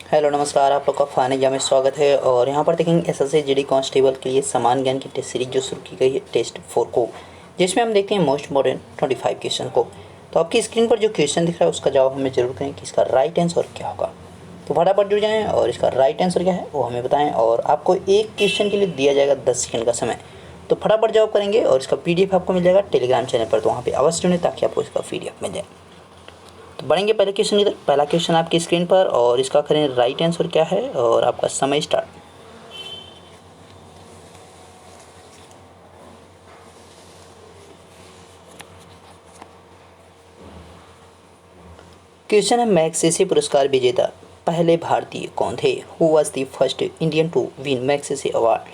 Hello नमस्कार, आप लोग का फान एग्जाम में स्वागत है। और यहाँ पर देखेंगे एसएससी जीडी कांस्टेबल के लिए समान ज्ञान की टेस्ट सीरीज जो शुरू की गई है टेस्ट 4 को, जिसमें हम देखते हैं मोस्ट इम्पोर्टेंट 25 क्वेश्चन को। तो आपकी स्क्रीन पर जो क्वेश्चन दिख रहा है उसका जवाब हमें जरूर करें कि इसका राइट आंसर क्या होगा। तो फटाफट जुड़ जाएँ और इसका राइट आंसर क्या है वो हमें बताएँ। और आपको एक क्वेश्चन के लिए दिया जाएगा 10 सेकंड का समय, तो फटाफट जवाब करेंगे। और इसका PDF आपको मिल जाएगा टेलीग्राम चैनल पर, तो वहाँ पर अवश्य जुड़ें ताकि आपको इसका PDF मिल जाए। तो बढ़ेंगे पहले क्वेश्चन की तरफ। पहला क्वेश्चन आपकी स्क्रीन पर और इसका करें राइट आंसर क्या है और आपका समय स्टार्ट। क्वेश्चन है मैग्सेसे पुरस्कार विजेता पहले भारतीय कौन थे? Who was the first Indian to win Magsaysay award?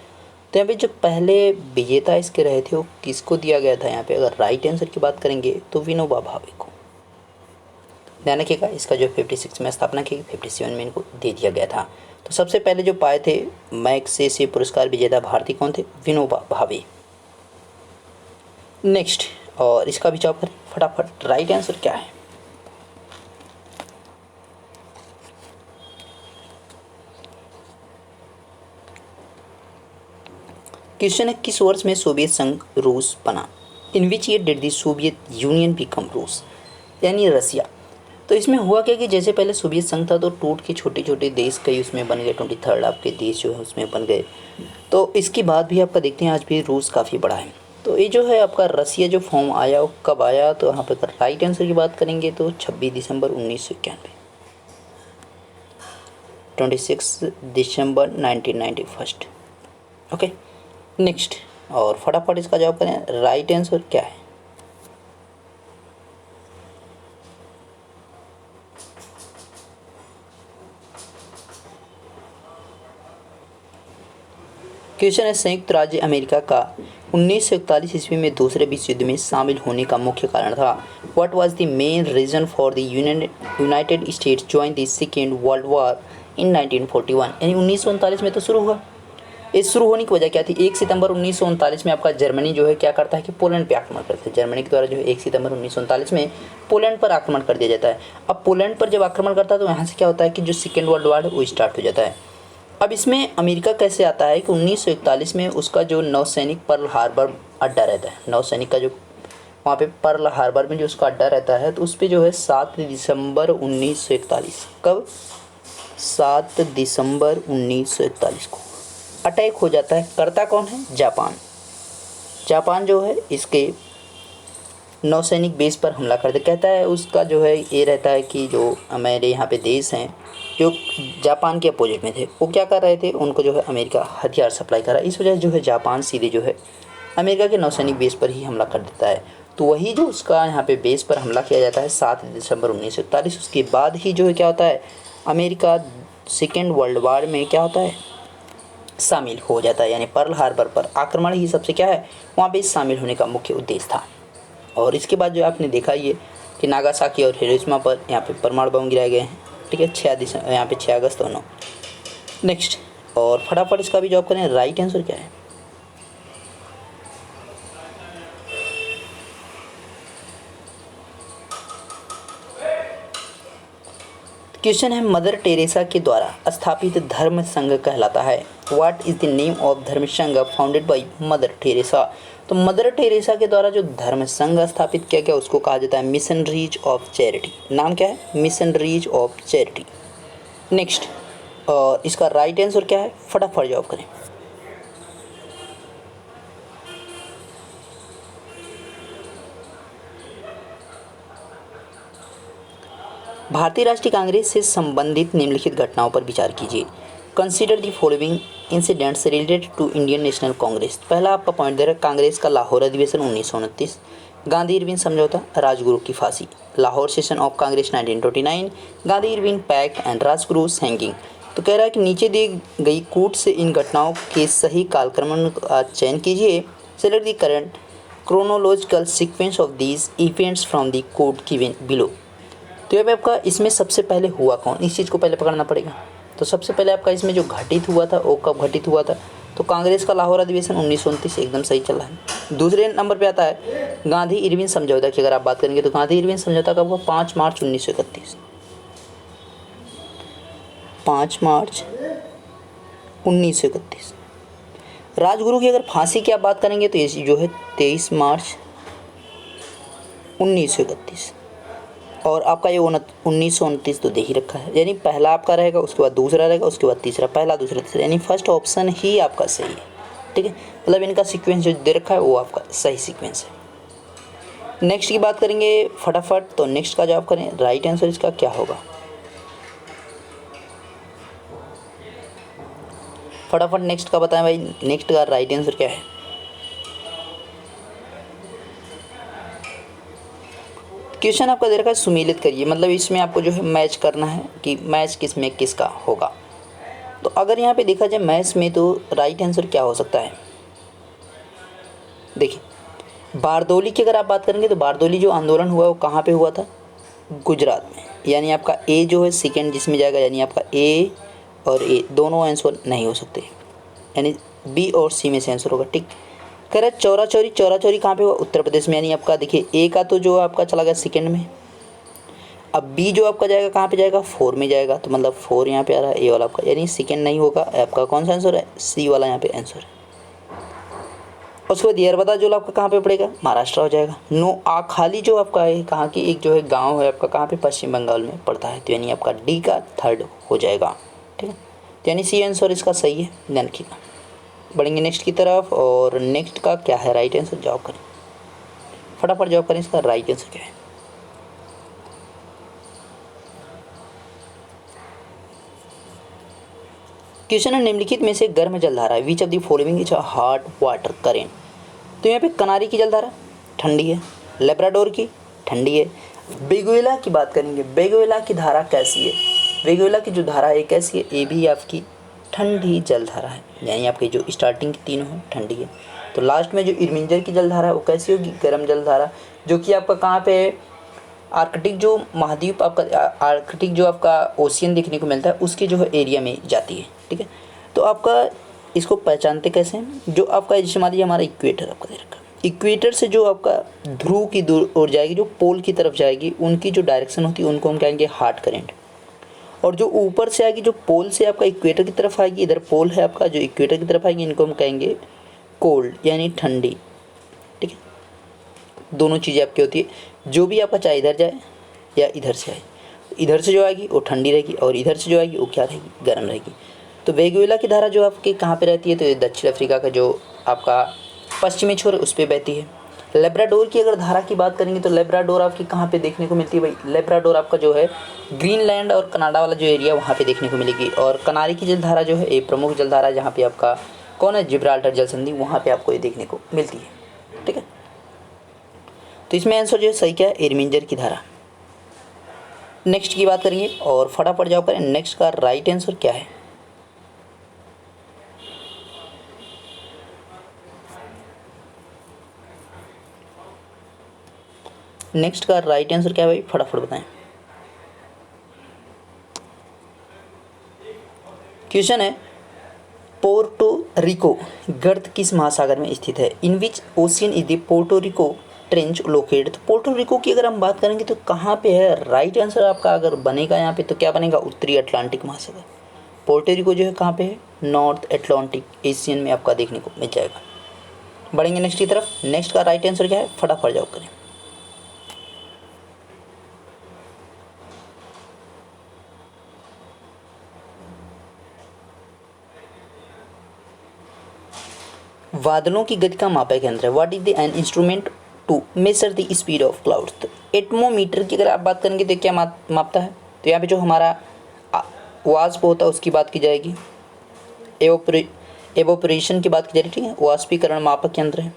तो यहाँ पे जो पहले विजेता इसके रहे थे वो किसको दिया गया था? यहाँ पे अगर राइट आंसर की बात करेंगे तो विनोबा भावे को। ध्यान रखिएगा, इसका जो 56 में स्थापना की, 57 में इनको दे दिया गया था। तो सबसे पहले जो पाए थे मैग्सेसे पुरस्कार विजेता भारतीय कौन थे? विनोबा भावे। नेक्स्ट, और इसका भी जवाब करें फटाफट, राइट आंसर क्या है? क्वेश्चन है किस वर्ष में सोवियत संघ रूस बना? In which year did the Soviet Union become Rus? यानी रसिया। तो इसमें हुआ क्या कि जैसे पहले सोवियत संघ था तो टूट के छोटे छोटे देश कई उसमें बन गए, 23 आपके देश जो है उसमें बन गए। तो इसके बाद भी आपका देखते हैं आज भी रूस काफ़ी बड़ा है। तो ये जो है आपका रसिया जो फॉर्म आया वो कब आया? तो यहाँ पर राइट आंसर की बात करेंगे तो 26 दिसंबर 1991, 26 दिसंबर 1991। ओके, नेक्स्ट, और फटाफट इसका जवाब करें राइट आंसर क्या है? क्वेश्चन है संयुक्त राज्य अमेरिका का 1941 ईस्वी में दूसरे विश्व युद्ध में शामिल होने का मुख्य कारण था। What was the main reason for the United States join the second world war in 1941? यानी 1939 में तो शुरू हुआ। इस शुरू होने की वजह क्या थी? 1 सितंबर 1939 में आपका जर्मनी जो है क्या करता है कि पोलैंड पे आक्रमण करता है। जर्मनी के द्वारा जो है 1 सितंबर 1939 में पोलैंड पर आक्रमण कर दिया जाता है। अब पोलैंड पर जब आक्रमण करता है तो यहाँ से क्या होता है कि जो सेकेंड वर्ल्ड वॉर है वो स्टार्ट हो जाता है। अब इसमें अमेरिका कैसे आता है कि 1941 में उसका जो नौसैनिक पर्ल हार्बर अड्डा रहता है, नौसैनिक का जो वहाँ पे पर्ल हार्बर में जो उसका अड्डा रहता है, तो उस पर जो है 7 दिसंबर 1941, कब? 7 दिसंबर 1941 को अटैक हो जाता है। करता कौन है? जापान। जापान जो है इसके नौसैनिक बेस पर हमला करते, कहता है उसका जो है ये रहता है कि जो हमारे यहाँ पे देश हैं जो जापान के अपोजिट में थे वो क्या कर रहे थे, उनको जो है अमेरिका हथियार सप्लाई कर रहा है। इस वजह से जो है जापान सीधे जो है अमेरिका के नौसैनिक बेस पर ही हमला कर देता है। तो वही जो उसका यहाँ पे बेस पर हमला किया जाता है 7 दिसंबर 1941, उसके बाद ही जो है क्या होता है, अमेरिका सेकेंड वर्ल्ड वॉर में क्या होता है, शामिल हो जाता है। यानी पर्ल हार्बर पर आक्रमण ही सबसे क्या है वहाँ पे शामिल होने का मुख्य उद्देश्य था। और इसके बाद जो आपने देखा ये कि नागासाकी और हिरोशिमा पर यहाँ पे परमाणु बम गिराए गए हैं। ठीक है, 6 दिसंबर यहाँ पे 6 अगस्त दोनों। नेक्स्ट, और फटाफट इसका भी जवाब करें राइट आंसर क्या है? क्वेश्चन है मदर टेरेसा के द्वारा स्थापित धर्म संघ कहलाता है। What is the name of धर्म संघ फाउंडेड बाय मदर टेरेसा? तो मदर टेरेसा के द्वारा जो धर्म संघ स्थापित किया गया उसको कहा जाता है मिशनरीज ऑफ चैरिटी। नाम क्या है? Missionaries of charity. नेक्स्ट, और इसका राइट आंसर क्या है? फटाफट जवाब करें। भारतीय राष्ट्रीय कांग्रेस से संबंधित निम्नलिखित घटनाओं पर विचार कीजिए। Consider the following incidents related to Indian National Congress. पहला आपका पॉइंट दे रहा है कांग्रेस का लाहौर अधिवेशन 1929, गांधी इरविन समझौता, राजगुरु की फांसी, Lahore session of Congress 1929, Gandhi Irwin pact and Rajguru hanging. तो कह रहा है कि नीचे दी गई कूट से इन घटनाओं के सही कालक्रम का चयन कीजिए। Select the current chronological sequence of these events from the code given below. तो अब आपका इसमें सबसे पहले हुआ कौन, इस चीज़ को पहले पकड़ना पड़ेगा। तो सबसे पहले आपका इसमें जो घटित हुआ था वो कब घटित हुआ था? तो कांग्रेस का लाहौर अधिवेशन 1929 एकदम सही चल रहा है। दूसरे नंबर पे आता है गांधी इरविन समझौता की। अगर आप बात करेंगे तो गांधी इरविन समझौता कब हुआ? 5 मार्च 1931। 5 मार्च 1931। राजगुरु की अगर फांसी की आप बात करेंगे तो ये जो है 23 मार्च 1931। और आपका ये 1929 तो दे ही रखा है, यानी पहला आपका रहेगा, उसके बाद दूसरा रहेगा, उसके बाद तीसरा, पहला दूसरा तीसरा, यानी फर्स्ट ऑप्शन ही आपका सही है। ठीक है, मतलब इनका सीक्वेंस जो दे रखा है वो आपका सही सीक्वेंस है। नेक्स्ट की बात करेंगे फटाफट, तो नेक्स्ट का जवाब करें, राइट आंसर इसका क्या होगा? फटाफट नेक्स्ट का बताएं भाई, नेक्स्ट का राइट आंसर क्या है? क्वेश्चन आपका दे रखा है सुमेलित करिए, मतलब इसमें आपको जो है मैच करना है कि मैच किस में किसका होगा। तो अगर यहाँ पे देखा जाए मैच में, तो राइट आंसर क्या हो सकता है? देखिए, बारदौली की अगर आप बात करेंगे तो बारदौली जो आंदोलन हुआ वो कहाँ पे हुआ था? गुजरात में। यानी आपका ए जो है सेकेंड जिसमें जाएगा, यानी आपका ए और ए दोनों आंसर नहीं हो सकते, यानी बी और सी में से आंसर होगा। ठीक, कह रहा है चौरा चौरी, चौरा चौरी कहाँ पे हुआ? उत्तर प्रदेश में। यानी आपका देखिए ए का तो जो आपका चला गया सेकेंड में, अब बी जो आपका जाएगा कहाँ पे जाएगा? 4 में जाएगा, तो मतलब 4 यहाँ पे आ रहा है, ए वाला आपका, यानी सेकेंड नहीं होगा। आपका कौन सा आंसर है? सी वाला यहाँ पे आंसर है। उसके बाद यरबदा जो आपका कहाँ पे पड़ेगा? महाराष्ट्र हो जाएगा। नो आखाली जो आपका है कहाँ की एक जो है गांव है आपका, कहाँ पे? पश्चिम बंगाल में पड़ता है, तो यानी आपका डी का थर्ड हो जाएगा। ठीक है, तो यानी सी आंसर इसका सही है, ध्यान रखिएगा। बढ़ेंगे नेक्स्ट की तरफ, और नेक्स्ट का क्या है राइट आंसर? जवाब करें, फटाफट जवाब करें, इसका राइट आंसर क्या है? क्वेश्चन है निम्नलिखित में से गर्म जलधारा, विच of the following is a hot water current? तो यहाँ पे कनारी की जलधारा ठंडी है, लेब्राडोर की ठंडी है। वेगुएला की बात करेंगे, वेगुएला की धारा कैसी है? वेगुएला की जो धारा है कैसी है? ये भी आपकी ठंडी जलधारा है, यानी आपकी जो स्टार्टिंग की तीनों है ठंडी है। तो लास्ट में जो इरमिंजर की जलधारा है वो कैसी होगी? गर्म जलधारा, जो कि आपका कहाँ पे आर्कटिक जो महाद्वीप आपका, आर्कटिक जो आपका ओशियन देखने को मिलता है उसके जो है एरिया में जाती है। ठीक है, तो आपका इसको पहचानते कैसे हैं? जो आपका जैसे मान लीजिए हमारा इक्वेटर आपका दे रखा है, इक्वेटर से जो आपका ध्रुव की दूर ओर जाएगी, जो पोल की तरफ जाएगी, उनकी जो डायरेक्शन होती है उनको हम कहेंगे हॉट करेंट। और जो ऊपर से आएगी, जो पोल से आपका इक्वेटर की तरफ आएगी, इधर पोल है आपका, जो इक्वेटर की तरफ आएगी, इनको हम कहेंगे कोल्ड यानी ठंडी। ठीक है, दोनों चीज़ें आपकी होती है, जो भी आपका चाहे इधर जाए या इधर से आए, इधर से जो आएगी वो ठंडी रहेगी, और इधर से जो आएगी वो क्या रहेगी? गर्म रहेगी। तो वेगुएला की धारा जो आपके कहाँ पे रहती है? तो ये दक्षिण अफ्रीका का जो आपका पश्चिमी छोर है उस पर बहती है। लेब्राडोर की अगर धारा की बात करेंगे तो लेब्राडोर आपकी कहाँ पे देखने को मिलती है भाई? लेब्राडोर आपका जो है ग्रीनलैंड और कनाडा वाला जो एरिया वहाँ पे देखने को मिलेगी। और कनारी की जलधारा जो है एक प्रमुख जलधारा, जहाँ पे आपका कौन है? जिब्राल्टर जल संधि, वहाँ पे आपको ये देखने को मिलती है। ठीक है, तो इसमें आंसर जो है सही क्या है? इरमिंजर की धारा। नेक्स्ट की बात करेंगे और फटाफट जवाब करें, नेक्स्ट का राइट आंसर क्या है? नेक्स्ट का राइट आंसर क्या है भाई? फटाफट बताएं। क्वेश्चन है पोर्टो रिको गर्त किस महासागर में स्थित है? In which ocean is the Puerto Rico trench located? तो पोर्टो रिको की अगर हम बात करेंगे तो कहाँ पे है? राइट आंसर आपका अगर बनेगा यहाँ पे तो क्या बनेगा? उत्तरी अटलांटिक महासागर। पोर्टो रिको जो है कहाँ पे है? नॉर्थ अटलांटिक एशियन में आपका देखने को मिल जाएगा। बढ़ेंगे नेक्स्ट की तरफ, नेक्स्ट का राइट आंसर क्या है? फटाफट जवाब करें। बादलों की गति का मापक यंत्र है। What is the an instrument to measure the speed of clouds? तो एटमोमीटर की अगर आप बात करेंगे तो क्या मापता है? तो यहाँ पे जो हमारा वाष्प होता है उसकी बात की जाएगी, एवोपरेशन की बात की जाएगी। ठीक है, वाष्पीकरण मापक यंत्र है।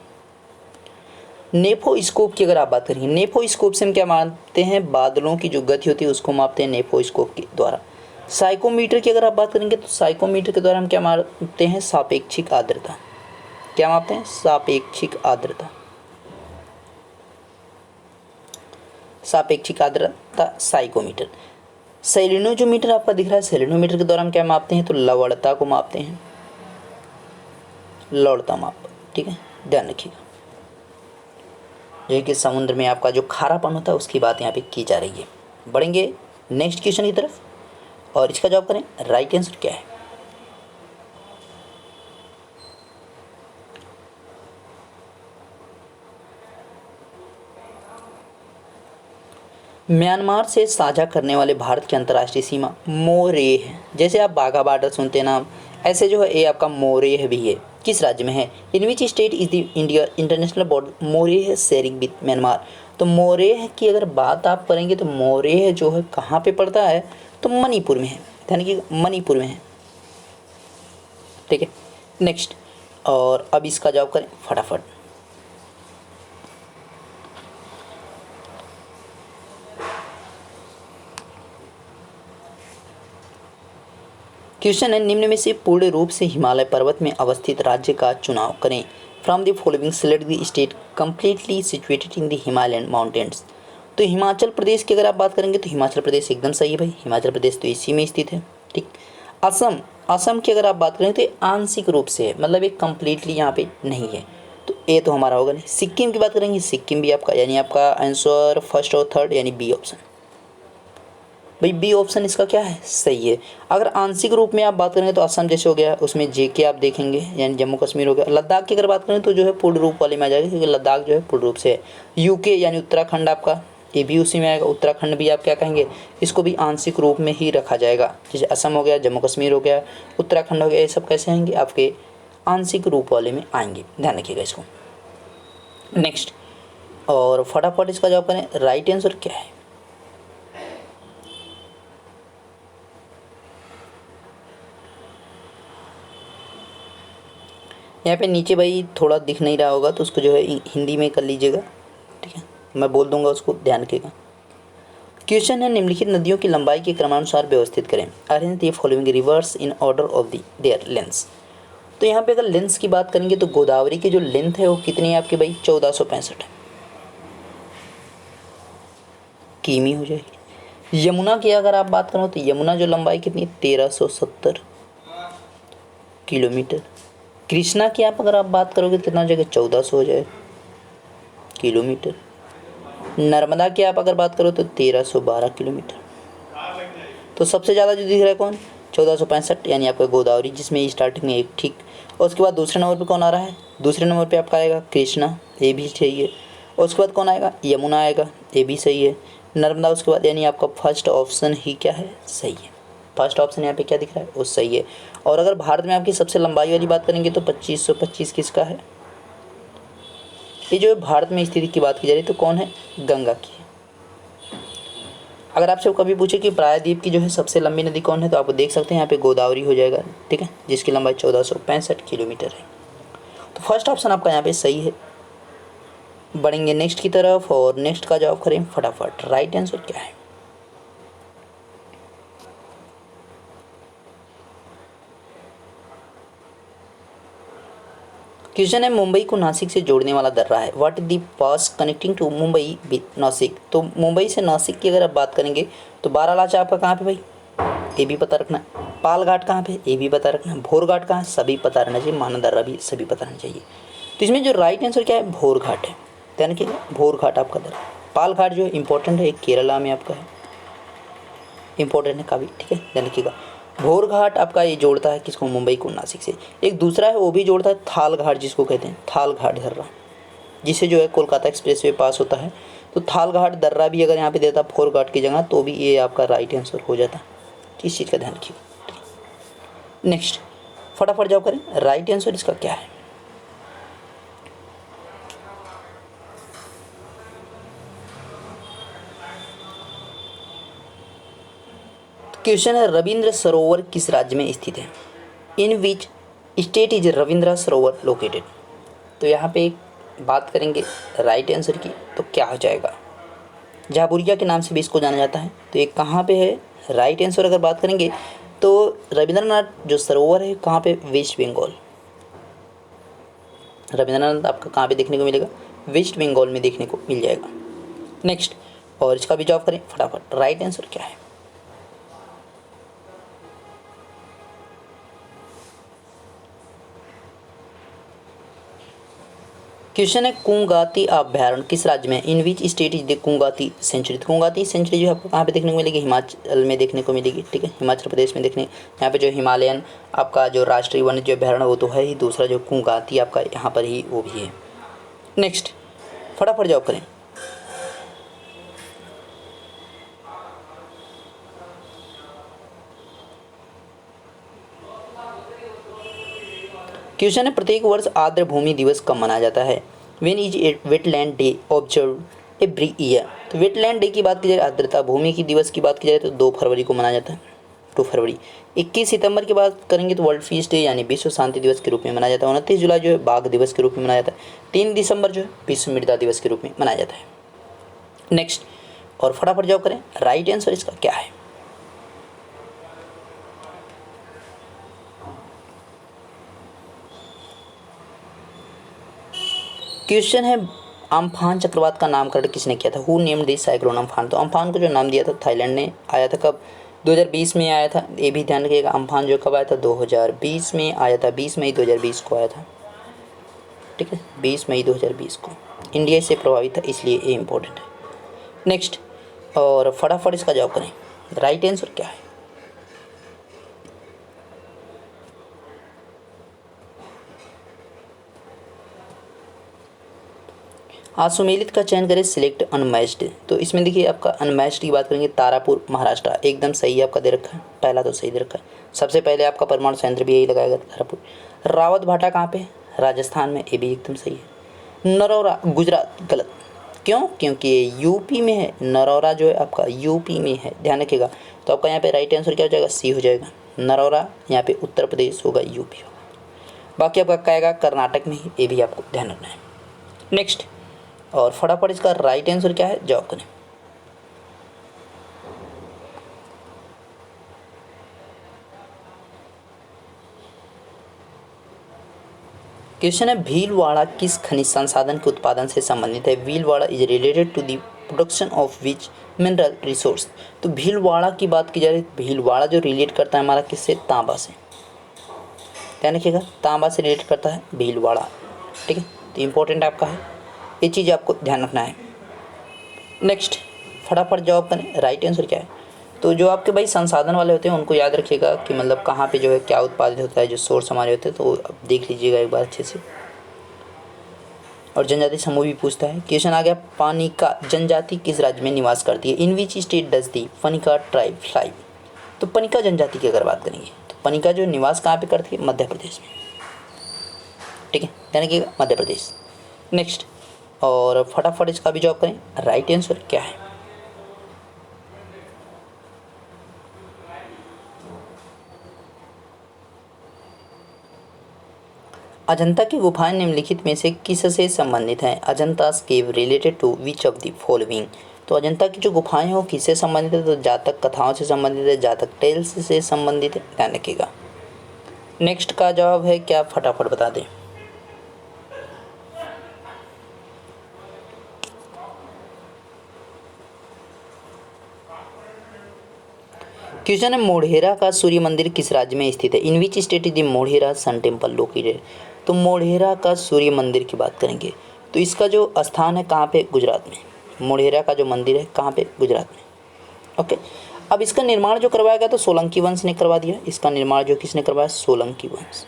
नेफोस्कोप की अगर आप बात करेंगे, नेफोस्कोप से हम क्या मापते हैं? बादलों की जो गति होती है उसको मापते हैं नेफोस्कोप के द्वारा। साइकोमीटर की अगर आप बात करेंगे तो साइकोमीटर के द्वारा हम क्या मापते हैं? सापेक्षिक आर्द्रता। क्या मापते हैं? सापेक्षिक आर्द्रता। सापेक्षिक आर्द्रता साइकोमीटर। सेलेनोमीटर आपका दिख रहा है, सेलेनोमीटर के द्वारा हम क्या मापते हैं? तो लवणता को मापते हैं, लवणता माप। ठीक है, ध्यान रखिएगा, जो कि समुद्र में आपका जो खारापन होता है उसकी बात यहाँ पे की जा रही है। बढ़ेंगे नेक्स्ट क्वेश्चन की तरफ, और इसका जवाब करें राइट आंसर क्या है। म्यांमार से साझा करने वाले भारत की अंतर्राष्ट्रीय सीमा मोरेह है। जैसे आप बाघा बॉर्डर सुनते हैं नाम, ऐसे जो है ये आपका मोरेह भी है। किस राज्य में है? In which state is the India international border Moreh sharing with Myanmar. तो मोरेह की अगर बात आप करेंगे तो मोरेह जो है कहाँ पे पड़ता है? तो मणिपुर में है, यानी कि मणिपुर में है। ठीक है, नेक्स्ट। और अब इसका जवाब करें फटाफट। क्वेश्चन है, निम्न में से पूर्ण रूप से हिमालय पर्वत में अवस्थित राज्य का चुनाव करें। From the following select the state completely situated in the Himalayan mountains. तो हिमाचल प्रदेश की अगर आप बात करेंगे तो हिमाचल प्रदेश एकदम सही है भाई, हिमाचल प्रदेश तो इसी में स्थित है। ठीक। असम, असम की अगर आप बात करें तो ये आंशिक रूप से है, मतलब एक कंप्लीटली यहाँ पे नहीं है, तो ए तो हमारा होगा नहीं। सिक्किम की बात करेंगे, सिक्किम भी आपका, यानी आपका आंसर फर्स्ट और थर्ड यानी बी ऑप्शन। भाई बी ऑप्शन इसका क्या है? सही है। अगर आंशिक रूप में आप बात करेंगे तो असम जैसे हो गया, उसमें जे के आप देखेंगे, यानी जम्मू कश्मीर हो गया। लद्दाख की अगर बात करें तो जो है पूर्ण रूप वाले में आ जाएगा, क्योंकि लद्दाख जो है पूर्ण रूप से है। यूके यानी उत्तराखंड आपका, ये भी उसी में आएगा। उत्तराखंड भी आप क्या कहेंगे, इसको भी आंशिक रूप में ही रखा जाएगा। जैसे असम हो गया, जम्मू कश्मीर हो गया, उत्तराखंड हो गया, ये सब कैसे आएंगे? आपके आंशिक रूप वाले में आएंगे, ध्यान रखिएगा इसको। नेक्स्ट, और फटाफट इसका जवाब करें राइट आंसर क्या है। यहाँ पे नीचे भाई थोड़ा दिख नहीं रहा होगा तो उसको जो है हिंदी में कर लीजिएगा, ठीक है, मैं बोल दूंगा उसको, ध्यान रखिएगा। क्वेश्चन है, निम्नलिखित नदियों की लंबाई के क्रमानुसार व्यवस्थित करें। Arrange the following rivers in order of the their lengths. तो यहाँ पे अगर लेंथ की बात करेंगे तो गोदावरी की जो लेंथ है वो कितनी है आपकी भाई? 1465 किमी हो जाएगी। यमुना की अगर आप बात करो तो यमुना जो लंबाई कितनी है? 1370 किलोमीटर। कृष्णा की आप अगर आप बात करोगे तो कितना हो जाएगा? 1400 हो जाएगा किलोमीटर। नर्मदा की आप अगर बात करो तो 1312 किलोमीटर। तो सबसे ज़्यादा जो दिख रहा है कौन? 1465, यानी आपका गोदावरी, जिसमें स्टार्टिंग में एक, ठीक। और उसके बाद दूसरे नंबर पे कौन आ रहा है? दूसरे नंबर पे आपका आएगा कृष्णा, ये भी सही है। और उसके बाद कौन आएगा? यमुना आएगा, ये भी सही है। नर्मदा उसके बाद, यानी आपका फर्स्ट ऑप्शन ही क्या है? सही है। फर्स्ट ऑप्शन यहाँ पे क्या दिख रहा है? वो सही है। और अगर भारत में आपकी सबसे लंबाई वाली बात करेंगे तो 2525 किसका है? ये जो भारत में स्थिति की बात की जा रही है तो कौन है? गंगा की। अगर आपसे कभी पूछे कि प्रायद्वीप की जो है सबसे लंबी नदी कौन है तो आप देख सकते हैं यहाँ पे गोदावरी हो जाएगा, ठीक है, जिसकी लंबाई 1465 किलोमीटर है। तो फर्स्ट ऑप्शन आपका यहाँ पे सही है। बढ़ेंगे नेक्स्ट की तरफ, और नेक्स्ट का जवाब करें फटाफट। राइट आंसर क्या है? क्वेश्चन है, मुंबई को नासिक से जोड़ने वाला दर्रा है। What is the pass connecting to Mumbai with Nashik. तो मुंबई से नासिक की अगर आप बात करेंगे तो बारालाचा आपका कहाँ पे भाई? ये भी पता रखना है। पाल घाट कहाँ पे? ये भी पता रखना है। भोर घाट कहाँ है? सभी पता रहना चाहिए। माना दर्रा भी सभी पता रहना चाहिए। तो इसमें जो राइट आंसर क्या है? भोर घाट है, ध्यान रखिएगा, भोर घाट आपका दर्रा। पाल घाट जो है इंपॉर्टेंट है, एक केरला में आपका है, इंपॉर्टेंट है काफ़ी, ठीक है, ध्यान रखिएगा। भोर घाट आपका ये जोड़ता है किसको? मुंबई को नासिक से। एक दूसरा है वो भी जोड़ता है थाल घाट, जिसको कहते हैं थाल घाट दर्रा, जिससे जो है कोलकाता एक्सप्रेसवे पास होता है। तो थाल घाट दर्रा भी अगर यहाँ पे देता भोर घाट की जगह तो भी ये आपका राइट आंसर हो जाता। इस चीज़ का ध्यान रखिएगा। नेक्स्ट, फटाफट जवाब करें राइट आंसर इसका क्या है। क्वेश्चन है, रविंद्र सरोवर किस राज्य में स्थित है? In which state is Ravindra Sarovar located. तो यहाँ पे एक बात करेंगे राइट आंसर की तो क्या हो जाएगा? झाबुरिया के नाम से भी इसको जाना जाता है। तो ये कहाँ पे है? राइट आंसर अगर बात करेंगे तो रविंद्रनाथ जो सरोवर है कहाँ पे? वेस्ट बंगाल। रविंद्रनाथ आपका कहाँ पे देखने को मिलेगा? वेस्ट बंगाल में देखने को मिल जाएगा। नेक्स्ट, और इसका भी जवाब करें फटाफट। राइट आंसर क्या है? क्वेश्चन है कुंगाती अभ्यारण्य किस राज्य में, in which state is the Kugti sanctuary. Kugti sanctuary जो है आपको कहाँ पे देखने को मिलेगी, हिमाचल में देखने को मिलेगी, ठीक है, हिमाचल प्रदेश में देखने, यहाँ पे जो हिमालयन आपका जो राष्ट्रीय वन्य अभ्यारण्य वो तो है ही, दूसरा जो कुंगाती आपका यहाँ पर ही वो भी है। नेक्स्ट फटाफट जवाब करें। क्वेश्चन है प्रत्येक वर्ष आर्द्र भूमि दिवस कब मनाया जाता है, when is wetland day observe every year. तो वेटलैंड डे की बात की जाए, आर्द्रता भूमि की दिवस की बात की जाए तो 2 फरवरी को मनाया जाता है, 2 फरवरी। 21 सितंबर की बात करेंगे तो वर्ल्ड पीस डे यानी विश्व शांति दिवस के रूप में मनाया जाता है। 29 जुलाई जो है बाघ दिवस के रूप में मनाया जाता है। 3 दिसंबर जो है विश्व मृदा दिवस के रूप में मनाया जाता है। नेक्स्ट और फटाफट जवाब करें, राइट आंसर इसका क्या है। क्वेश्चन है अम्फान चक्रवात का नामकरण किसने किया था, who named this cyclone Amphan. तो अम्फान को जो नाम दिया था थाईलैंड ने, आया था कब, 2020 में आया था। ये भी ध्यान रखिएगा, अम्फान जो कब आया था, 2020 में आया था, 20 मई 2020 को आया था, ठीक है, 20 मई 2020 को। इंडिया से प्रभावित था इसलिए ये इंपॉर्टेंट है। नेक्स्ट और फटाफट इसका जवाब करें, राइट आंसर क्या है। असुमेलित का चयन करें, सिलेक्ट अनमैच्ड। तो इसमें देखिए आपका अनमैच्ड की बात करेंगे, तारापुर महाराष्ट्र एकदम सही आपका दे रखा है, पहला तो सही दे रखा है। सबसे पहले आपका परमाणु संयंत्र भी यही लगाएगा तारापुर। रावत भाटा कहाँ पे, राजस्थान में, ये भी एकदम सही है। नरौरा गुजरात गलत, क्यों, क्योंकि ये यूपी में है। नरौरा जो है आपका यूपी में है, ध्यान रखिएगा। तो आपका यहाँ पे राइट आंसर क्या हो जाएगा, सी हो जाएगा। नरौरा यहाँ पे उत्तर प्रदेश होगा, यूपी होगा। बाकी आपका क्या आएगा, कर्नाटक में ही, ये भी आपको ध्यान रखना है। नेक्स्ट और फटाफट इसका राइट आंसर क्या है, जवाब करें। क्वेश्चन है भीलवाड़ा किस खनिज संसाधन के उत्पादन से संबंधित है। Bhilwara is related to the production of which mineral resource. तो भीलवाड़ा की बात की जा रही है, भीलवाड़ा जो रिलेट करता है हमारा किससे, तांबा से, ध्यान रखिएगा, तांबा से रिलेट करता है भीलवाड़ा, ठीक है। तो इम्पोर्टेंट आपका है, ये चीज़ आपको ध्यान रखना है। नेक्स्ट फटाफट जवाब करें, राइट आंसर क्या है। तो जो आपके भाई संसाधन वाले होते हैं उनको याद रखिएगा कि मतलब कहाँ पे जो है क्या उत्पादित होता है, जो सोर्स हमारे होते हैं, तो आप देख लीजिएगा एक बार अच्छे से। और जनजाति समूह भी पूछता है। क्वेश्चन आ गया, पनिका जनजाति किस राज्य में निवास करती है, in which state does the Panika tribe fly. तो पनिका जनजाति की अगर बात करेंगे तो पनिका जो निवास कहाँ पे करती है, मध्य प्रदेश में, ठीक है, ध्यान रखिएगा, मध्य प्रदेश। नेक्स्ट और फटाफट इसका भी जवाब करें, राइट आंसर क्या है। अजंता की गुफाएं निम्नलिखित में से किस से संबंधित हैं। Ajanta's cave related to which of the following. तो अजंता की जो गुफाएं हैं वो किससे संबंधित है, तो जातक कथाओं से संबंधित है, जातक टेल्स से संबंधित है, ध्यान रखिएगा। नेक्स्ट का जवाब है क्या, फटाफट बता दें। क्वेश्चन है मोढेरा का सूर्य मंदिर किस राज्य में स्थित है, in which state is the Modhera sun temple located. तो मोढेरा का सूर्य मंदिर की बात करेंगे तो इसका जो स्थान है कहाँ पे, गुजरात में। मोढेरा का जो मंदिर है कहाँ पे, गुजरात में, ओके। अब इसका निर्माण जो करवाया गया तो सोलंकी वंश ने करवा दिया। इसका निर्माण जो किसने करवाया, सोलंकी वंश,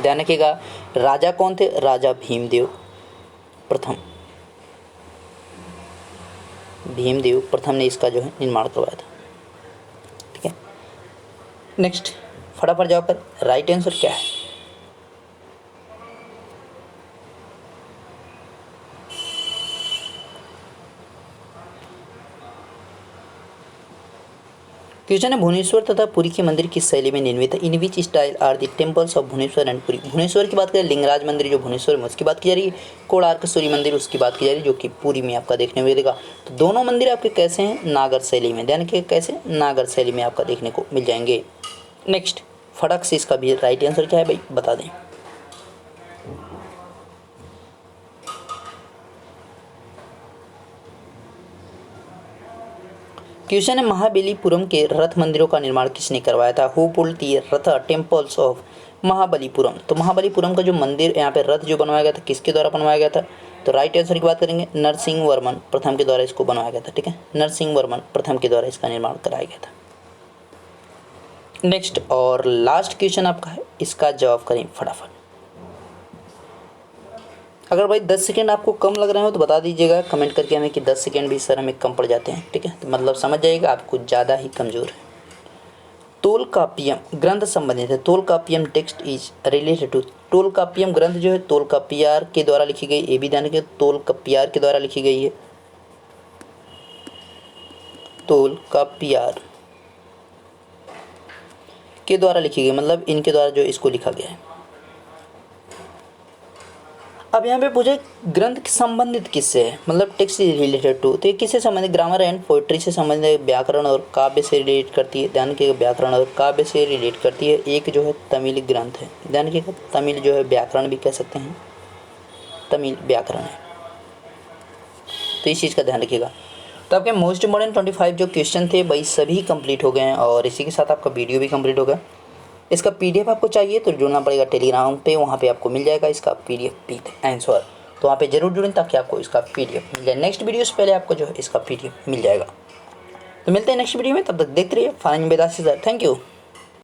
ध्यान रखिएगा। राजा कौन थे, राजा भीमदेव प्रथम, भीमदेव प्रथम ने इसका जो है निर्माण करवाया था, ठीक है। नेक्स्ट फटाफट जवाब कर, राइट आंसर क्या है। क्वेश्चन है भुवनेश्वर तथा पुरी के मंदिर किस शैली में निर्मित है, in which style are the temples of Bhubaneswar and Puri. Bhubaneswar की बात करें, लिंगराज मंदिर जो भुवनेश्वर में उसकी बात की जा रही है, कोणार्क सूर्य मंदिर उसकी बात की जा रही है जो कि पुरी में आपका देखने को मिलेगा। तो दोनों मंदिर आपके कैसे हैं, नागर शैली में, ध्यान रखिए कैसे, नागर शैली में आपका देखने को मिल जाएंगे। नेक्स्ट फटक से इसका भी राइट आंसर क्या है भाई, बता दें। क्वेश्चन है महाबलीपुरम के रथ मंदिरों का निर्माण किसने करवाया था, who pulled the Rath temples of Mahabalipuram. तो महाबलीपुरम का जो मंदिर यहाँ पे रथ जो बनवाया गया था किसके द्वारा बनवाया गया था? तो राइट आंसर की बात करेंगे नरसिंह वर्मन प्रथम के द्वारा इसको बनवाया गया था। ठीक है, नरसिंह वर्मन प्रथम के द्वारा इसका निर्माण कराया गया था। नेक्स्ट और लास्ट क्वेश्चन आपका है, इसका जवाब करें फटाफट। अगर भाई 10 सेकेंड आपको कम लग रहे हो तो बता दीजिएगा कमेंट करके हमें कि 10 सेकेंड भी सर हमें कम पड़ जाते हैं। ठीक है, तो मतलब समझ जाइएगा आप कुछ ज़्यादा ही कमज़ोर है। तोलकाप्पियम ग्रंथ संबंधित है। Tolkappiyam text is related to. Tolkappiyam ग्रंथ जो है तोलकाप्पियार के द्वारा लिखी गई, ये भी ध्यान रखिए तोलकाप्पियार के द्वारा लिखी गई है। तोलकाप्पियार के द्वारा लिखी गई मतलब इनके द्वारा जो इसको लिखा गया है। अब यहाँ पे पूछे ग्रंथ संबंधित किससे है, मतलब टेक्स्ट इज रिलेटेड टू, तो ये किससे संबंधित? ग्रामर एंड पोइट्री से संबंधित, व्याकरण और काव्य से रिलेट करती है। ध्यान रखिएगा व्याकरण और काव्य से रिलेट करती है। एक जो है तमिल ग्रंथ है, ध्यान रखिएगा तमिल जो है व्याकरण भी कह सकते हैं, तमिल व्याकरण है, तो इस चीज़ का ध्यान रखिएगा। तो आपके मोस्ट इम्पॉर्टेंट 25 जो क्वेश्चन थे भाई सभी कंप्लीट हो गए हैं और इसी के साथ आपका वीडियो भी कंप्लीट हो गया। इसका पीडीएफ आपको चाहिए तो जुड़ना पड़ेगा टेलीग्राम पे, वहाँ पे आपको मिल जाएगा इसका पीडीएफ विद आंसर, तो वहाँ पे जरूर जुड़ें ताकि आपको इसका पीडीएफ मिल जाए। नेक्स्ट वीडियो से पहले आपको जो है इसका पीडीएफ मिल जाएगा। तो मिलते हैं नेक्स्ट वीडियो में, तब तक देखते रहिए फाइन बेदासी सर। Thank you.